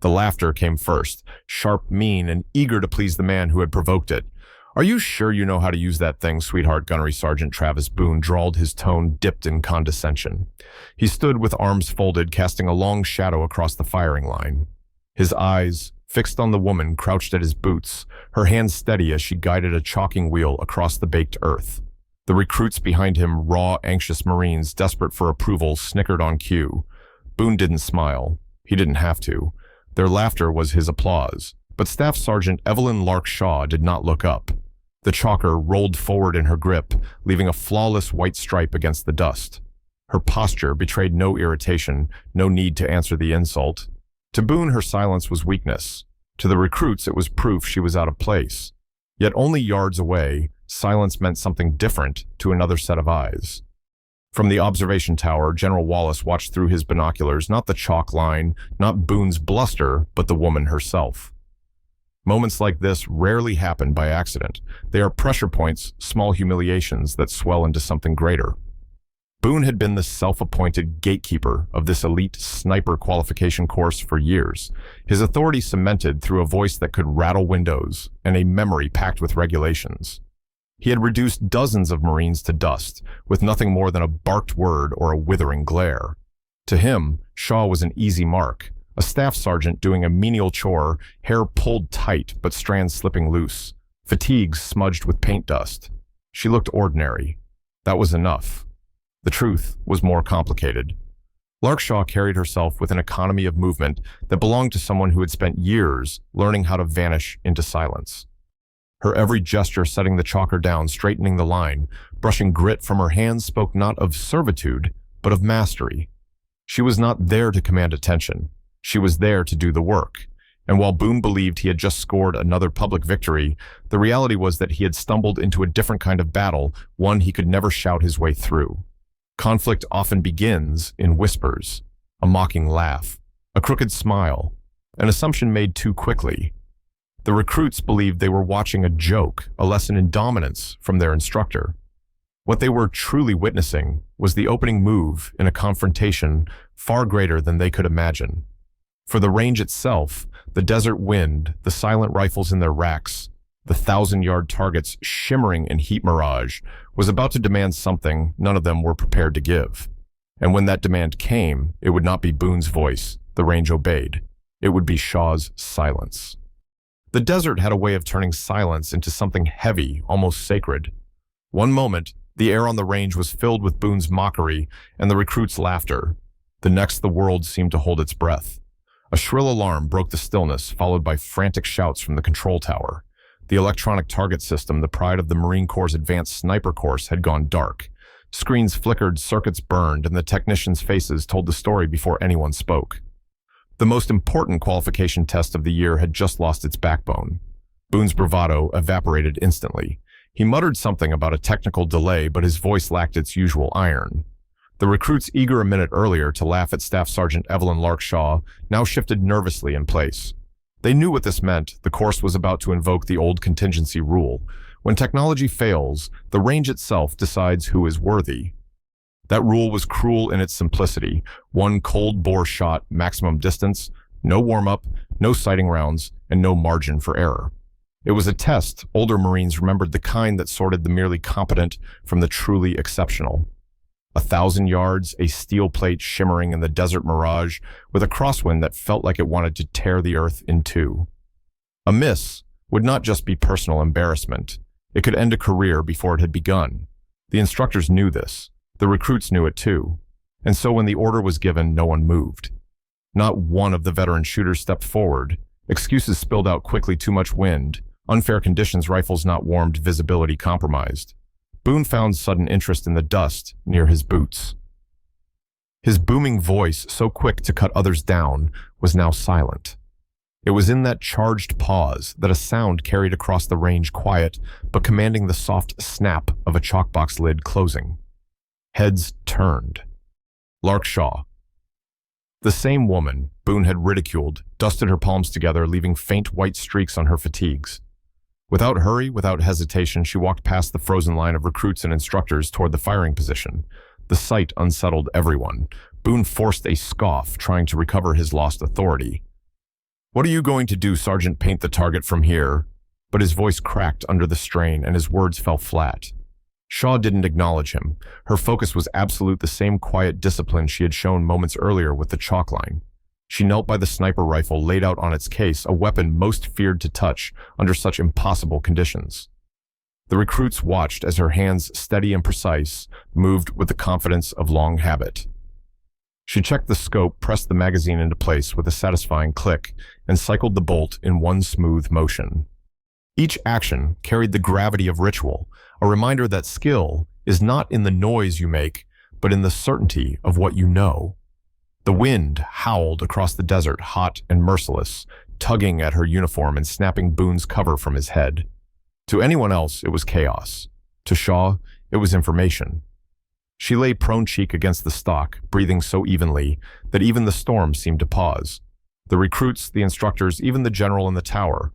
The laughter came first, sharp, mean, and eager to please the man who had provoked it. "Are you sure you know how to use that thing, sweetheart?" Gunnery Sergeant Travis Boone drawled, his tone dipped in condescension. He stood with arms folded, casting a long shadow across the firing line. His eyes, fixed on the woman crouched at his boots, her hands steady as she guided a chalking wheel across the baked earth. The recruits behind him, raw, anxious Marines desperate for approval, snickered on cue. Boone didn't smile. He didn't have to. Their laughter was his applause. But Staff Sergeant Evelyn Lark Shaw did not look up. The chalker rolled forward in her grip, leaving a flawless white stripe against the dust. Her posture betrayed no irritation, no need to answer the insult. To Boone, her silence was weakness. To the recruits, it was proof she was out of place. Yet only yards away, silence meant something different to another set of eyes. From the observation tower, General Wallace watched through his binoculars, not the chalk line, not Boone's bluster, but the woman herself. Moments like this rarely happen by accident. They are pressure points, small humiliations that swell into something greater. Boone had been the self-appointed gatekeeper of this elite sniper qualification course for years, his authority cemented through a voice that could rattle windows and a memory packed with regulations. He had reduced dozens of Marines to dust, with nothing more than a barked word or a withering glare. To him, Shaw was an easy mark, a staff sergeant doing a menial chore, hair pulled tight but strands slipping loose, fatigues smudged with paint dust. She looked ordinary. That was enough. The truth was more complicated. Lark Shaw carried herself with an economy of movement that belonged to someone who had spent years learning how to vanish into silence. Her every gesture setting the chalker down, straightening the line, brushing grit from her hands spoke not of servitude, but of mastery. She was not there to command attention. She was there to do the work. And while Boone believed he had just scored another public victory, the reality was that he had stumbled into a different kind of battle, one he could never shout his way through. Conflict often begins in whispers, a mocking laugh, a crooked smile, an assumption made too quickly. The recruits believed they were watching a joke, a lesson in dominance from their instructor. What they were truly witnessing was the opening move in a confrontation far greater than they could imagine. For the range itself, the desert wind, the silent rifles in their racks, the 1,000-yard targets shimmering in heat mirage, was about to demand something none of them were prepared to give. And when that demand came, it would not be Boone's voice the range obeyed. It would be Shaw's silence. The desert had a way of turning silence into something heavy, almost sacred. One moment, the air on the range was filled with Boone's mockery and the recruits' laughter. The next, the world seemed to hold its breath. A shrill alarm broke the stillness, followed by frantic shouts from the control tower. The electronic target system, the pride of the Marine Corps' advanced sniper course, had gone dark. Screens flickered, circuits burned, and the technicians' faces told the story before anyone spoke. The most important qualification test of the year had just lost its backbone. Boone's bravado evaporated instantly. He muttered something about a technical delay, but his voice lacked its usual iron. The recruits, eager a minute earlier to laugh at Staff Sergeant Evelyn Lark Shaw, now shifted nervously in place. They knew what this meant. The course was about to invoke the old contingency rule. When technology fails, the range itself decides who is worthy. That rule was cruel in its simplicity. One cold bore shot, maximum distance, no warm-up, no sighting rounds, and no margin for error. It was a test. Older Marines remembered, the kind that sorted the merely competent from the truly exceptional. 1,000 yards, a steel plate shimmering in the desert mirage, with a crosswind that felt like it wanted to tear the earth in two. A miss would not just be personal embarrassment. It could end a career before it had begun. The instructors knew this. The recruits knew it too. And so when the order was given, no one moved. Not one of the veteran shooters stepped forward. Excuses spilled out quickly: too much wind, unfair conditions, rifles not warmed, visibility compromised. Boone found sudden interest in the dust near his boots. His booming voice, so quick to cut others down, was now silent. It was in that charged pause that a sound carried across the range, quiet but commanding, the soft snap of a chalkbox lid closing. Heads turned. Lark Shaw. The same woman Boone had ridiculed dusted her palms together, leaving faint white streaks on her fatigues. Without hurry, without hesitation, she walked past the frozen line of recruits and instructors toward the firing position. The sight unsettled everyone. Boone forced a scoff, trying to recover his lost authority. "What are you going to do, Sergeant? Paint the target from here?" But his voice cracked under the strain and his words fell flat. Shaw didn't acknowledge him. Her focus was absolute, the same quiet discipline she had shown moments earlier with the chalk line. She knelt by the sniper rifle laid out on its case, a weapon most feared to touch under such impossible conditions. The recruits watched as her hands, steady and precise, moved with the confidence of long habit. She checked the scope, pressed the magazine into place with a satisfying click, and cycled the bolt in one smooth motion. Each action carried the gravity of ritual, a reminder that skill is not in the noise you make, but in the certainty of what you know. The wind howled across the desert, hot and merciless, tugging at her uniform and snapping Boone's cover from his head. To anyone else, it was chaos. To Shaw, it was information. She lay prone cheek against the stock, breathing so evenly that even the storm seemed to pause. The recruits, the instructors, even the general in the tower.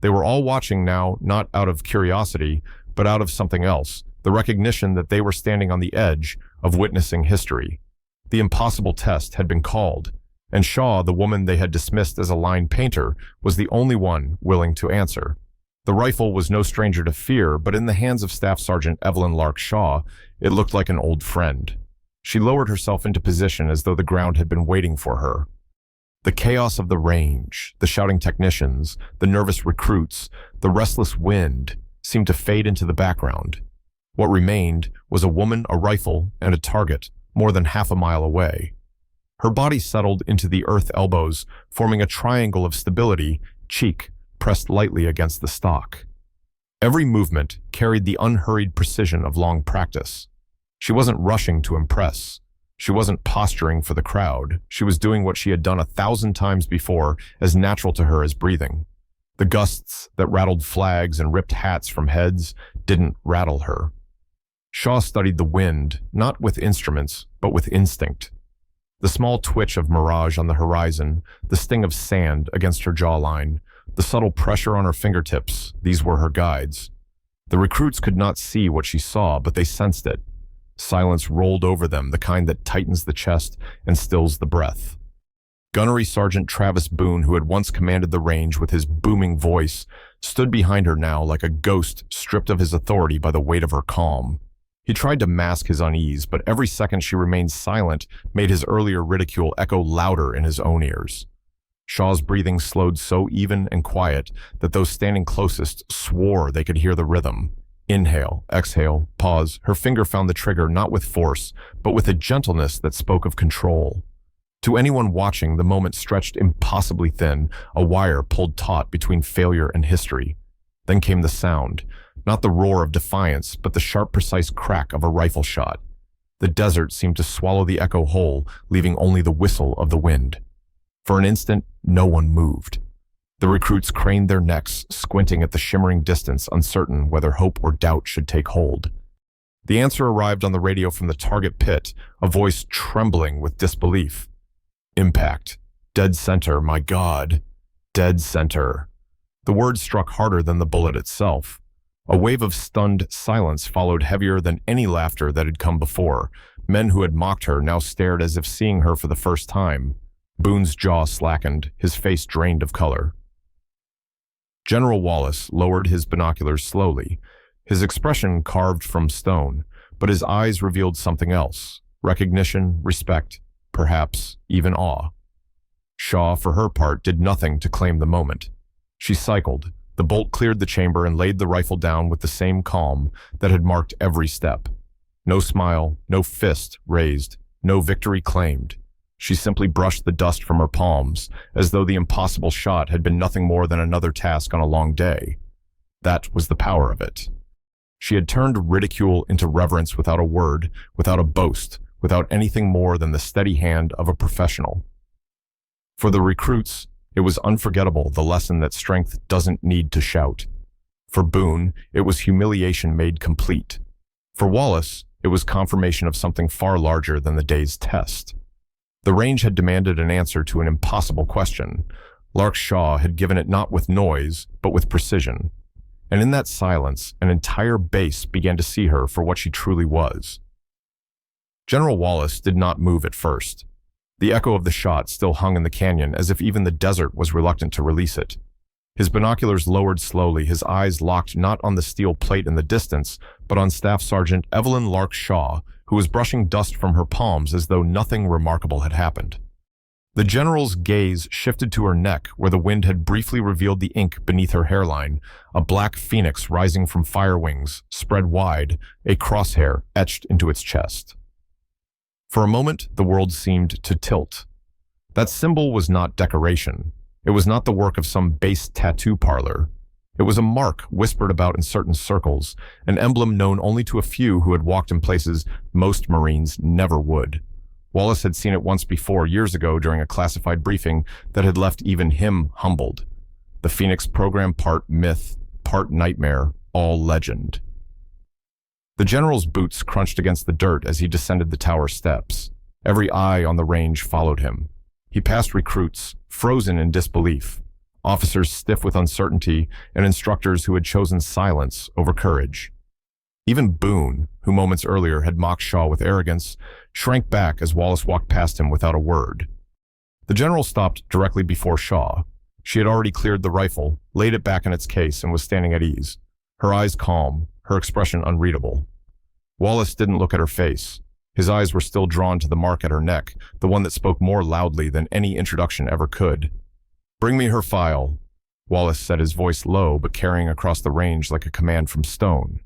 They were all watching now, not out of curiosity, but out of something else, the recognition that they were standing on the edge of witnessing history. The impossible test had been called, and Shaw, the woman they had dismissed as a line painter, was the only one willing to answer. The rifle was no stranger to fear, but in the hands of Staff Sergeant Evelyn Lark Shaw, it looked like an old friend. She lowered herself into position as though the ground had been waiting for her. The chaos of the range, the shouting technicians, the nervous recruits, the restless wind seemed to fade into the background. What remained was a woman, a rifle, and a target more than half a mile away. Her body settled into the earth elbows, forming a triangle of stability, cheek pressed lightly against the stock. Every movement carried the unhurried precision of long practice. She wasn't rushing to impress. She wasn't posturing for the crowd. She was doing what she had done 1,000 times before, as natural to her as breathing. The gusts that rattled flags and ripped hats from heads didn't rattle her. Shaw studied the wind, not with instruments, but with instinct. The small twitch of mirage on the horizon, the sting of sand against her jawline, the subtle pressure on her fingertips, these were her guides. The recruits could not see what she saw, but they sensed it. Silence rolled over them, the kind that tightens the chest and stills the breath. Gunnery Sergeant Travis Boone, who had once commanded the range with his booming voice, stood behind her now like a ghost stripped of his authority by the weight of her calm. He tried to mask his unease, but every second she remained silent made his earlier ridicule echo louder in his own ears. Shaw's breathing slowed so even and quiet that those standing closest swore they could hear the rhythm. Inhale, exhale, pause. Her finger found the trigger not with force, but with a gentleness that spoke of control. To anyone watching, the moment stretched impossibly thin, a wire pulled taut between failure and history. Then came the sound, not the roar of defiance, but the sharp, precise crack of a rifle shot. The desert seemed to swallow the echo whole, leaving only the whistle of the wind. For an instant, no one moved. The recruits craned their necks, squinting at the shimmering distance, uncertain whether hope or doubt should take hold. The answer arrived on the radio from the target pit, a voice trembling with disbelief. Impact. Dead center, my God. Dead center. The word struck harder than the bullet itself. A wave of stunned silence followed, heavier than any laughter that had come before. Men who had mocked her now stared as if seeing her for the first time. Boone's jaw slackened, his face drained of color. General Wallace lowered his binoculars slowly, his expression carved from stone, but his eyes revealed something else: recognition, respect, perhaps even awe. Shaw, for her part, did nothing to claim the moment. She cycled. The bolt cleared the chamber and laid the rifle down with the same calm that had marked every step. No smile, no fist raised, no victory claimed. She simply brushed the dust from her palms, as though the impossible shot had been nothing more than another task on a long day. That was the power of it. She had turned ridicule into reverence without a word, without a boast, without anything more than the steady hand of a professional. For the recruits, it was unforgettable, the lesson that strength doesn't need to shout. For Boone, it was humiliation made complete. For Wallace, it was confirmation of something far larger than the day's test. The range had demanded an answer to an impossible question. Lark Shaw had given it not with noise, but with precision. And in that silence, an entire base began to see her for what she truly was. General Wallace did not move at first. The echo of the shot still hung in the canyon as if even the desert was reluctant to release it. His binoculars lowered slowly, his eyes locked not on the steel plate in the distance, but on Staff Sergeant Evelyn Lark Shaw, who was brushing dust from her palms as though nothing remarkable had happened. The general's gaze shifted to her neck, where the wind had briefly revealed the ink beneath her hairline, a black phoenix rising from fire wings, spread wide, a crosshair etched into its chest. For a moment, the world seemed to tilt. That symbol was not decoration. It was not the work of some base tattoo parlor. It was a mark whispered about in certain circles, an emblem known only to a few who had walked in places most Marines never would. Wallace had seen it once before, years ago, during a classified briefing that had left even him humbled. The Phoenix program, part myth, part nightmare, all legend. The general's boots crunched against the dirt as he descended the tower steps. Every eye on the range followed him. He passed recruits, frozen in disbelief, officers stiff with uncertainty, and instructors who had chosen silence over courage. Even Boone, who moments earlier had mocked Shaw with arrogance, shrank back as Wallace walked past him without a word. The general stopped directly before Shaw. She had already cleared the rifle, laid it back in its case, and was standing at ease, her eyes calm, her expression unreadable. Wallace didn't look at her face. His eyes were still drawn to the mark at her neck, the one that spoke more loudly than any introduction ever could. "Bring me her file," Wallace said, his voice low but carrying across the range like a command from stone.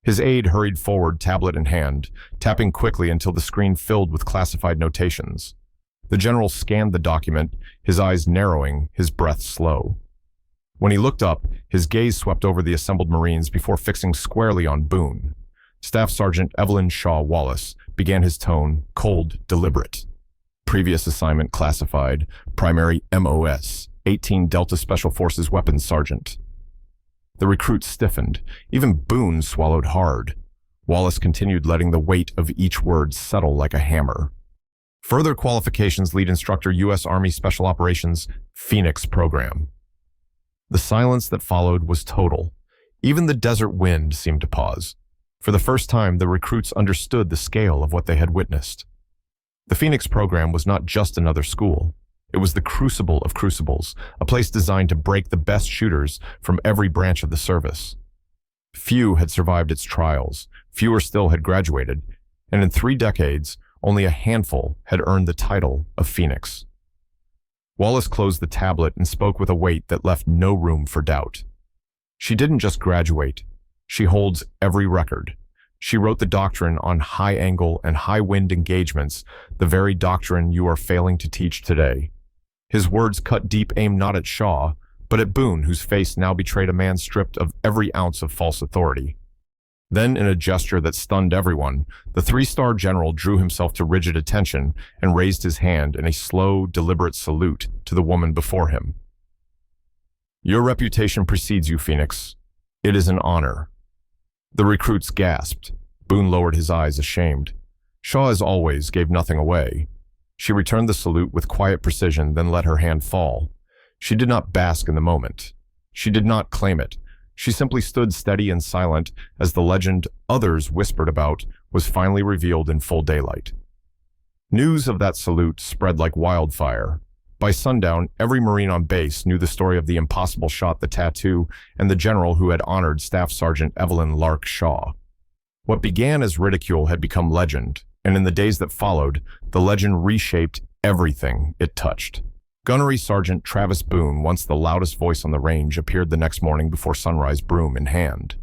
His aide hurried forward, tablet in hand, tapping quickly until the screen filled with classified notations. The general scanned the document, his eyes narrowing, his breath slow. When he looked up, his gaze swept over the assembled Marines before fixing squarely on Boone. Staff Sergeant Evelyn Shaw Wallace began his tone, cold, deliberate. Previous assignment classified, primary MOS, 18 Delta Special Forces Weapons Sergeant. The recruits stiffened. Even Boone swallowed hard. Wallace continued, letting the weight of each word settle like a hammer. Further qualifications: lead instructor, U.S. Army Special Operations, Phoenix program. The silence that followed was total. Even the desert wind seemed to pause. For the first time, the recruits understood the scale of what they had witnessed. The Phoenix program was not just another school. It was the crucible of crucibles, a place designed to break the best shooters from every branch of the service. Few had survived its trials, fewer still had graduated, and in 3 decades, only a handful had earned the title of Phoenix. Wallace closed the tablet and spoke with a weight that left no room for doubt. She didn't just graduate. She holds every record. She wrote the doctrine on high-angle and high-wind engagements, the very doctrine you are failing to teach today. His words cut deep, aim not at Shaw, but at Boone, whose face now betrayed a man stripped of every ounce of false authority. Then, in a gesture that stunned everyone, the 3-star general drew himself to rigid attention and raised his hand in a slow, deliberate salute to the woman before him. "Your reputation precedes you, Phoenix. It is an honor." The recruits gasped. Boone lowered his eyes, ashamed. Shaw, as always, gave nothing away. She returned the salute with quiet precision, then let her hand fall. She did not bask in the moment. She did not claim it. She simply stood steady and silent as the legend others whispered about was finally revealed in full daylight. News of that salute spread like wildfire. By sundown, every Marine on base knew the story of the impossible shot, the tattoo, and the general who had honored Staff Sergeant Evelyn Lark Shaw. What began as ridicule had become legend, and in the days that followed, the legend reshaped everything it touched. Gunnery Sergeant Travis Boone, once the loudest voice on the range, appeared the next morning before sunrise, broom in hand.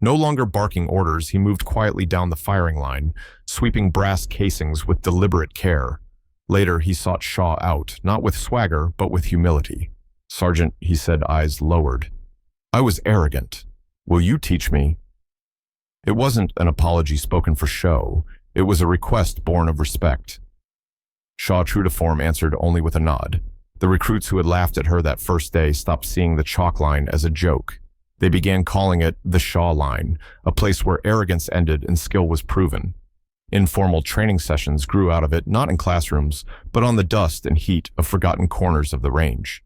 No longer barking orders, he moved quietly down the firing line, sweeping brass casings with deliberate care. Later, he sought Shaw out, not with swagger, but with humility. "Sergeant," he said, eyes lowered. "I was arrogant. Will you teach me?" It wasn't an apology spoken for show. It was a request born of respect. Shaw, true to form, answered only with a nod. The recruits who had laughed at her that first day stopped seeing the chalk line as a joke. They began calling it the Shaw line, a place where arrogance ended and skill was proven. Informal training sessions grew out of it, not in classrooms, but on the dust and heat of forgotten corners of the range.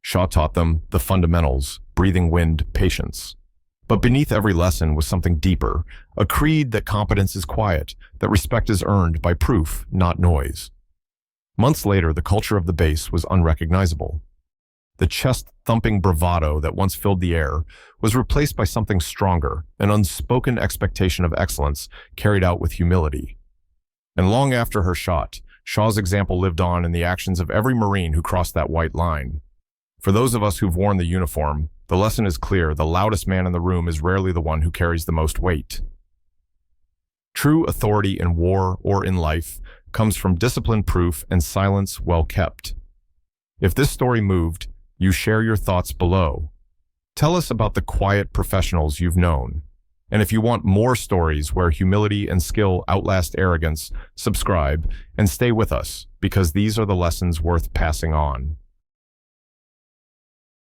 Shaw taught them the fundamentals: breathing wind, patience. But beneath every lesson was something deeper, a creed that competence is quiet, that respect is earned by proof, not noise. Months later, the culture of the base was unrecognizable. The chest-thumping bravado that once filled the air was replaced by something stronger, an unspoken expectation of excellence carried out with humility. And long after her shot, Shaw's example lived on in the actions of every Marine who crossed that white line. For those of us who've worn the uniform, the lesson is clear: the loudest man in the room is rarely the one who carries the most weight. True authority in war or in life comes from discipline proof and silence well kept. If this story moved, you share your thoughts below. Tell us about the quiet professionals you've known. And if you want more stories where humility and skill outlast arrogance, subscribe and stay with us, because these are the lessons worth passing on.